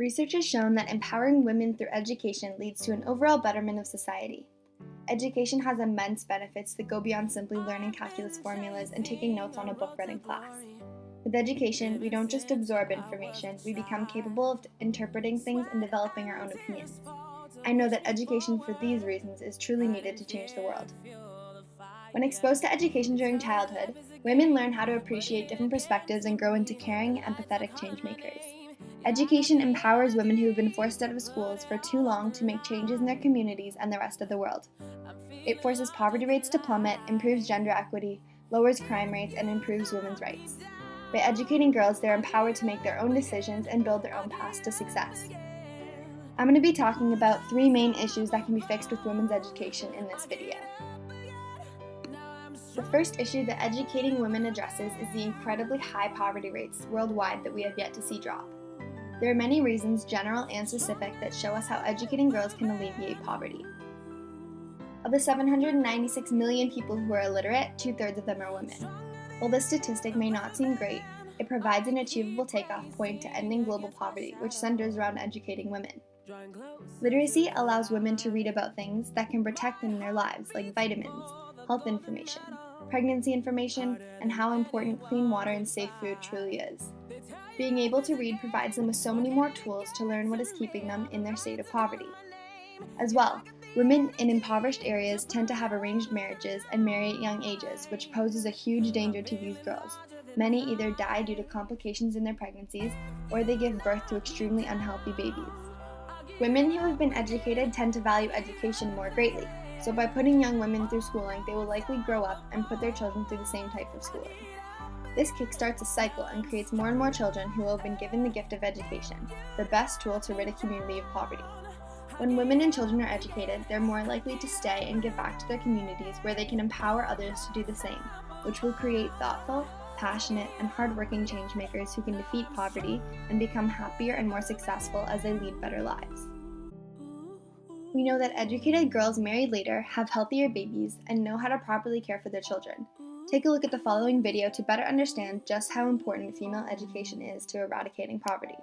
Research has shown that empowering women through education leads to an overall betterment of society. Education has immense benefits that go beyond simply learning calculus formulas and taking notes on a book read in class. With education, we don't just absorb information, we become capable of interpreting things and developing our own opinions. I know that education for these reasons is truly needed to change the world. When exposed to education during childhood, women learn how to appreciate different perspectives and grow into caring, empathetic changemakers. Education empowers women who have been forced out of schools for too long to make changes in their communities and the rest of the world. It forces poverty rates to plummet, improves gender equity, lowers crime rates, and improves women's rights. By educating girls, they're empowered to make their own decisions and build their own paths to success. I'm going to be talking about 3 main issues that can be fixed with women's education in this video. The first issue that educating women addresses is the incredibly high poverty rates worldwide that we have yet to see drop. There are many reasons, general and specific, that show us how educating girls can alleviate poverty. Of the 796 million people who are illiterate, 2/3 of them are women. While this statistic may not seem great, it provides an achievable takeoff point to ending global poverty, which centers around educating women. Literacy allows women to read about things that can protect them in their lives, like vitamins, health information, pregnancy information, and how important clean water and safe food truly is. Being able to read provides them with so many more tools to learn what is keeping them in their state of poverty. As well, women in impoverished areas tend to have arranged marriages and marry at young ages, which poses a huge danger to these girls. Many either die due to complications in their pregnancies, or they give birth to extremely unhealthy babies. Women who have been educated tend to value education more greatly, so by putting young women through schooling, they will likely grow up and put their children through the same type of schooling. This kickstarts a cycle and creates more and more children who have been given the gift of education, the best tool to rid a community of poverty. When women and children are educated, they're more likely to stay and give back to their communities where they can empower others to do the same, which will create thoughtful, passionate, and hardworking changemakers who can defeat poverty and become happier and more successful as they lead better lives. We know that educated girls married later have healthier babies and know how to properly care for their children. Take a look at the following video to better understand just how important female education is to eradicating poverty.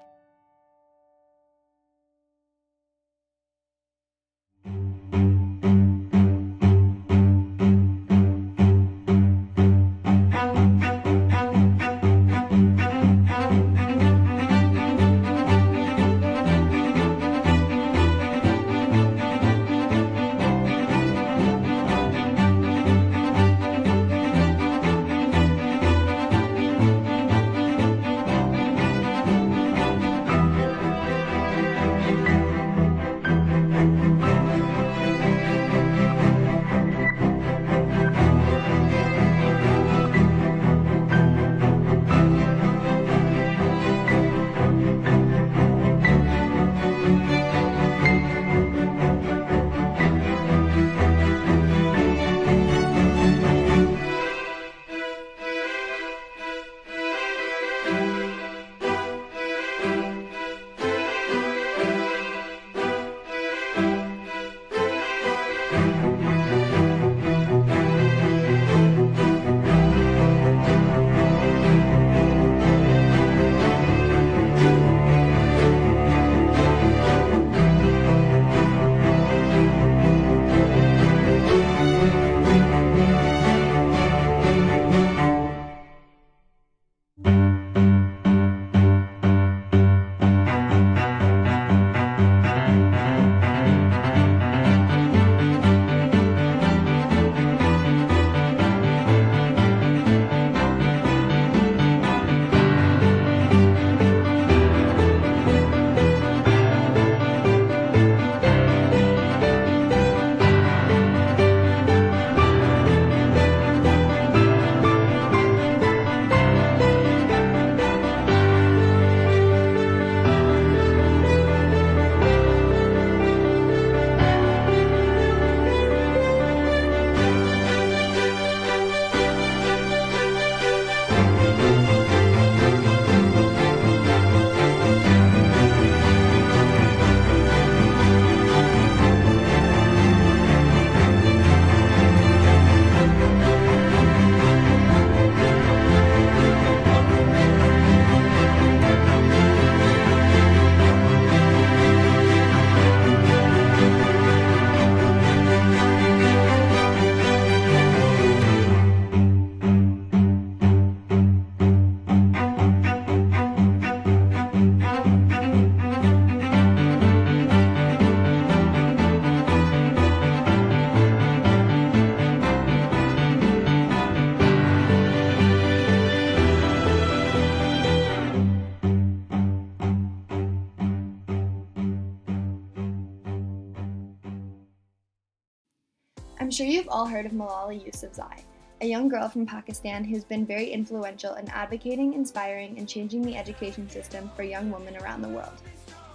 I'm sure you've all heard of Malala Yousafzai, a young girl from Pakistan who's been very influential in advocating, inspiring, and changing the education system for young women around the world.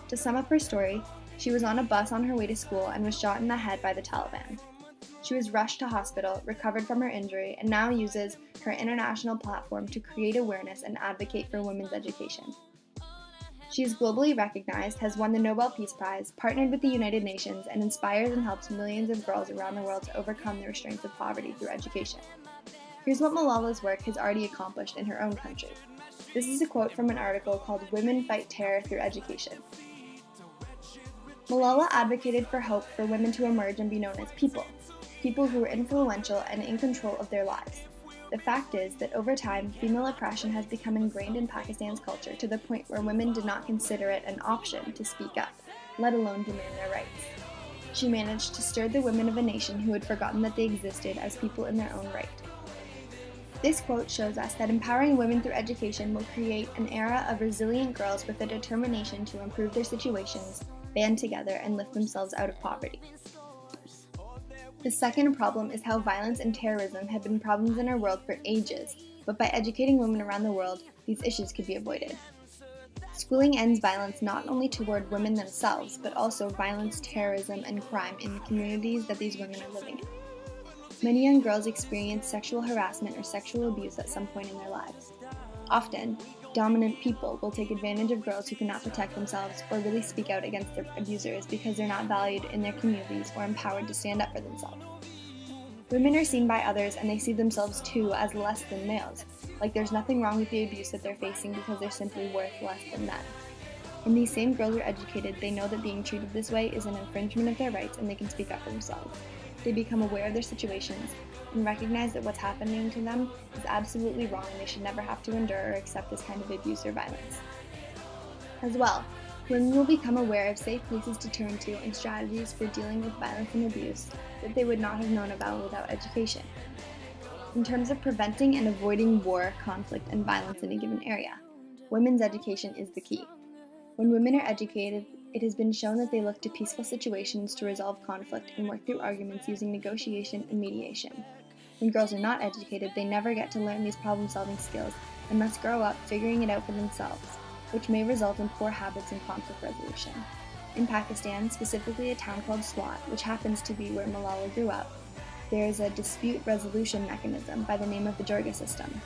To sum up her story, she was on a bus on her way to school and was shot in the head by the Taliban. She was rushed to hospital, recovered from her injury, and now uses her international platform to create awareness and advocate for women's education. She is globally recognized, has won the Nobel Peace Prize, partnered with the United Nations, and inspires and helps millions of girls around the world to overcome the restraints of poverty through education. Here's what Malala's work has already accomplished in her own country. This is a quote from an article called "Women Fight Terror Through Education." Malala advocated for hope for women to emerge and be known as people who were influential and in control of their lives. The fact is that over time, female oppression has become ingrained in Pakistan's culture to the point where women did not consider it an option to speak up, let alone demand their rights. She managed to stir the women of a nation who had forgotten that they existed as people in their own right. This quote shows us that empowering women through education will create an era of resilient girls with a determination to improve their situations, band together, and lift themselves out of poverty. The second problem is how violence and terrorism have been problems in our world for ages, but by educating women around the world, these issues could be avoided. Schooling ends violence not only toward women themselves, but also violence, terrorism, and crime in the communities that these women are living in. Many young girls experience sexual harassment or sexual abuse at some point in their lives. Often, dominant people will take advantage of girls who cannot protect themselves or really speak out against their abusers because they're not valued in their communities or empowered to stand up for themselves. Women are seen by others and they see themselves too as less than males, like there's nothing wrong with the abuse that they're facing because they're simply worth less than men. When these same girls are educated, they know that being treated this way is an infringement of their rights and they can speak up for themselves. They become aware of their situations and recognize that what's happening to them is absolutely wrong and they should never have to endure or accept this kind of abuse or violence. As well, women will become aware of safe places to turn to and strategies for dealing with violence and abuse that they would not have known about without education. In terms of preventing and avoiding war, conflict, and violence in a given area, women's education is the key. When women are educated, it has been shown that they look to peaceful situations to resolve conflict and work through arguments using negotiation and mediation. When girls are not educated, they never get to learn these problem-solving skills and must grow up figuring it out for themselves, which may result in poor habits and conflict resolution. In Pakistan, specifically a town called Swat, which happens to be where Malala grew up, there is a dispute resolution mechanism by the name of the Jirga system.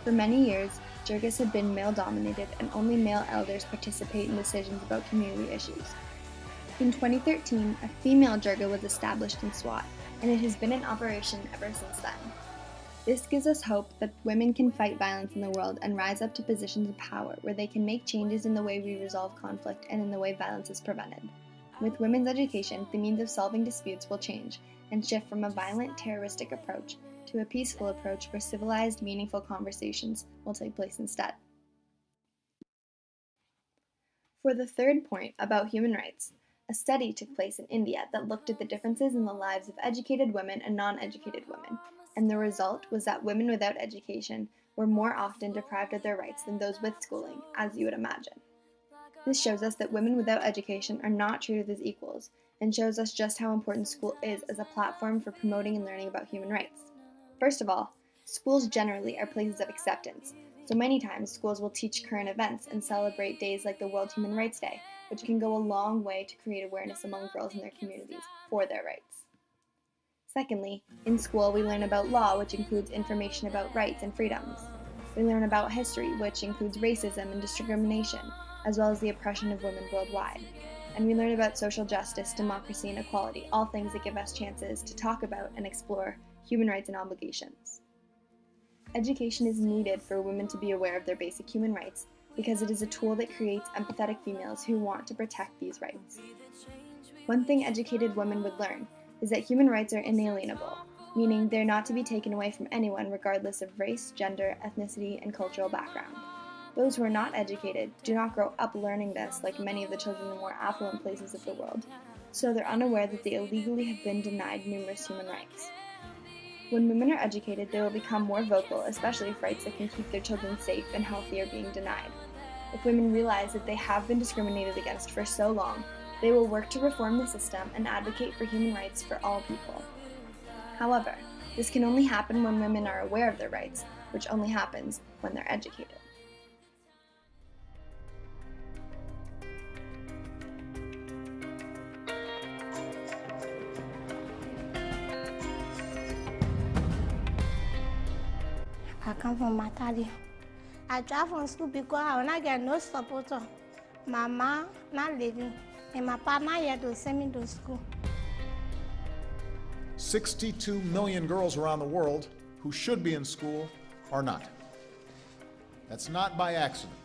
For many years, Jirgas have been male-dominated and only male elders participate in decisions about community issues. In 2013, a female Jirga was established in Swat, and it has been in operation ever since then. This gives us hope that women can fight violence in the world and rise up to positions of power where they can make changes in the way we resolve conflict and in the way violence is prevented. With women's education, the means of solving disputes will change and shift from a violent, terroristic approach to a peaceful approach where civilized, meaningful conversations will take place instead. For the third point about human rights, a study took place in India that looked at the differences in the lives of educated women and non-educated women, and the result was that women without education were more often deprived of their rights than those with schooling, as you would imagine. This shows us that women without education are not treated as equals, and shows us just how important school is as a platform for promoting and learning about human rights. First of all, schools generally are places of acceptance, so many times schools will teach current events and celebrate days like the World Human Rights Day, which can go a long way to create awareness among girls in their communities for their rights. Secondly, in school we learn about law, which includes information about rights and freedoms. We learn about history, which includes racism and discrimination, as well as the oppression of women worldwide. And we learn about social justice, democracy, and equality, all things that give us chances to talk about and explore human rights and obligations. Education is needed for women to be aware of their basic human rights because it is a tool that creates empathetic females who want to protect these rights. One thing educated women would learn is that human rights are inalienable, meaning they're not to be taken away from anyone regardless of race, gender, ethnicity, and cultural background. Those who are not educated do not grow up learning this like many of the children in more affluent places of the world, so they're unaware that they illegally have been denied numerous human rights. When women are educated, they will become more vocal, especially if rights that can keep their children safe and healthy are being denied. If women realize that they have been discriminated against for so long, they will work to reform the system and advocate for human rights for all people. However, this can only happen when women are aware of their rights, which only happens when they're educated. I come from Matadi. I drive from school because I will not get no supporter. My mom not living, and my partner here to send me to school. 62 million girls around the world who should be in school are not. That's not by accident.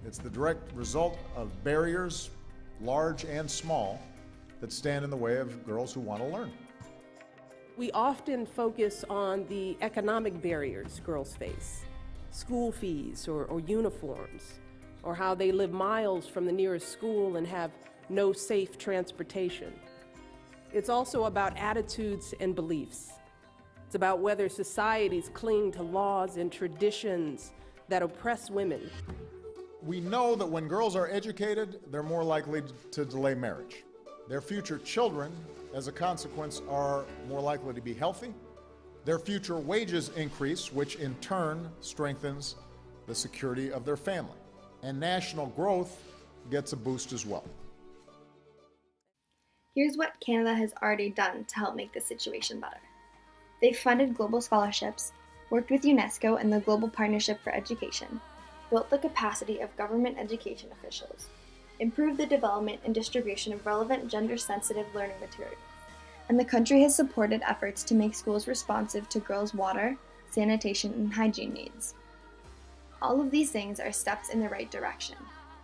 It's the direct result of barriers, large and small, that stand in the way of girls who want to learn. We often focus on the economic barriers girls face, school fees or uniforms, or how they live miles from the nearest school and have no safe transportation. It's also about attitudes and beliefs. It's about whether societies cling to laws and traditions that oppress women. We know that when girls are educated, they're more likely to delay marriage. Their future children, as a consequence, are more likely to be healthy. Their future wages increase, which in turn strengthens the security of their family. And national growth gets a boost as well. Here's what Canada has already done to help make the situation better. They've funded global scholarships, worked with UNESCO and the Global Partnership for Education, built the capacity of government education officials, improved the development and distribution of relevant gender-sensitive learning materials, and the country has supported efforts to make schools responsive to girls' water, sanitation, and hygiene needs. All of these things are steps in the right direction.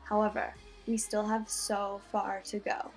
However, we still have so far to go.